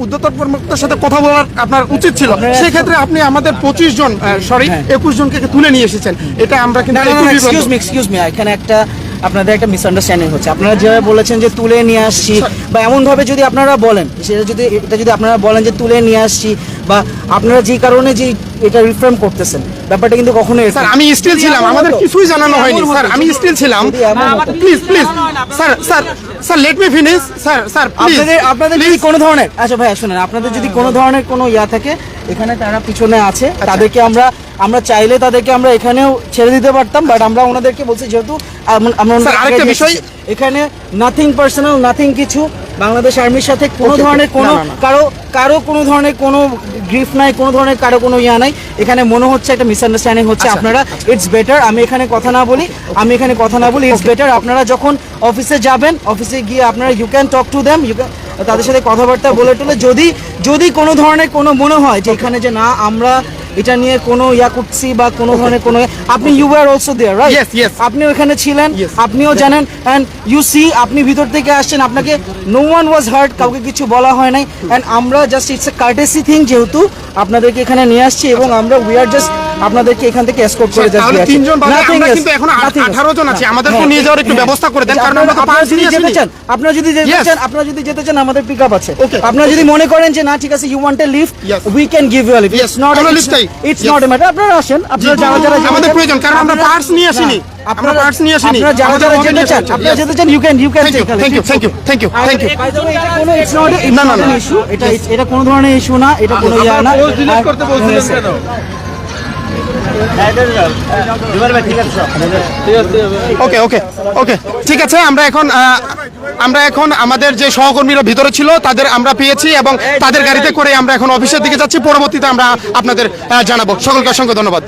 উদ্যোক্তা কর্মকর্তার সাথে কথা বলার আপনার উচিত ছিল। সেই ক্ষেত্রে আপনি আমাদের 25 জন 21 জনকে তুলে নিয়ে এসেছেন। এটা আমরা কিন্তু এক্সকিউজ মি, এখানে একটা আপনাদের একটা মিসআন্ডারস্ট্যান্ডিং হচ্ছে। আপনারা যেভাবে বলেছেন যে তুলে নিয়ে আসছি, বা এমনভাবে যদি আপনারা বলেন, সেটা যদি আপনারা বলেন যে তুলে নিয়ে আসছি, বা আপনারা যে কারণে যে এটা রিফ্রেম করতেছেন, ব্যাপারটা কিন্তু কখনো স্যার আমি স্টিল ছিলাম, আমাদের কিছুই জানানো হয়নি স্যার, আমি স্টিল ছিলাম। Please please sir sir sir let me finish sir please. আপনাদের যদি কোনো ধরনের, আচ্ছা ভাই শুনেন, আপনাদের যদি কোনো ধরনের কোনো ইয়া থাকে, এখানে তারা পিছনে আছে, তাদেরকে আমরা চাইলে তাদেরকে আমরা এখানেও ছেড়ে দিতে পারতাম, বাট আমরা ওনাদেরকে বলছি যেহেতু আরেকটা বিষয়, এখানে নাথিং পার্সোনাল, নাথিং কিছু, বাংলাদেশ আর্মির সাথে কোনো ধরনের কোনো কারো কোনো ধরনের কোনো গ্রিফ নাই, কোনো ধরনের কারো কোনো ইয়া নাই। এখানে মনে হচ্ছে একটা মিসআন্ডারস্ট্যান্ডিং হচ্ছে। আপনারা ইটস বেটার আমি এখানে কথা না বলি, ইটস বেটার আপনারা যখন অফিসে যাবেন, অফিসে গিয়ে আপনারা you can talk to them, তাদের সাথে কথাবার্তা বলে টলে, যদি কোনো ধরনের কোনো মনে হয় যে এখানে যে না আমরা এটা নিয়ে কোনো ইয়া করছি বা কোনো ধরনের কোনো, আপনি you are also there right, আপনিও এখানে ছিলেন, আপনিও জানেন, অ্যান্ড ইউ সি আপনি ভিতর থেকে আসছেন, আপনাকে নো ওয়ান ওয়াজ হার্ট, কাউকে কিছু বলা হয় নাই, অ্যান্ড আমরা just it's a courtesy thing, যেহেতু আপনাদেরকে এখানে নিয়ে আসছি এবং আমরা উই আর জাস্ট আপনাদেরকে এখান থেকে এসকর্ট করে যাচ্ছি। তাহলে 3 জন বাদে আমরা কিন্তু এখন 18 জন আছি, আমাদেরকে নিয়ে যাওয়ার একটু ব্যবস্থা করে দেন, কারণ আমরা তো পাঁচ নিয়ে যেতে চান, আপনারা যদি যেতে চান আমাদের পিকআপ আছে। আপনারা যদি মনে করেন যে না ঠিক আছে you want a lift, we can give you a lift, it's not a matter. আপনারা আসেন, আপনারা যারা আমাদের প্রয়োজন, কারণ আমরা পার্টস নিয়ে আসিনি, আমরা পার্টস নিয়ে আসিনি। আপনারা যারা যেতে চান, আপনারা যেতে চান, you can thank you. By the way এটা কোনো ইটস নট ইস্যু, এটা কোনো ধরনের ইস্যু না, এটা কোনো ইয়া না। ওকে ঠিক আছে। আমরা এখন আমাদের যে সহকর্মীরা ভিতরে ছিল তাদের আমরা পেয়েছি এবং তাদের গাড়িতে করে আমরা এখন অফিসের দিকে যাচ্ছি। পরবর্তীতে আমরা আপনাদের জানাবো। সকলকে অসংখ্য ধন্যবাদ।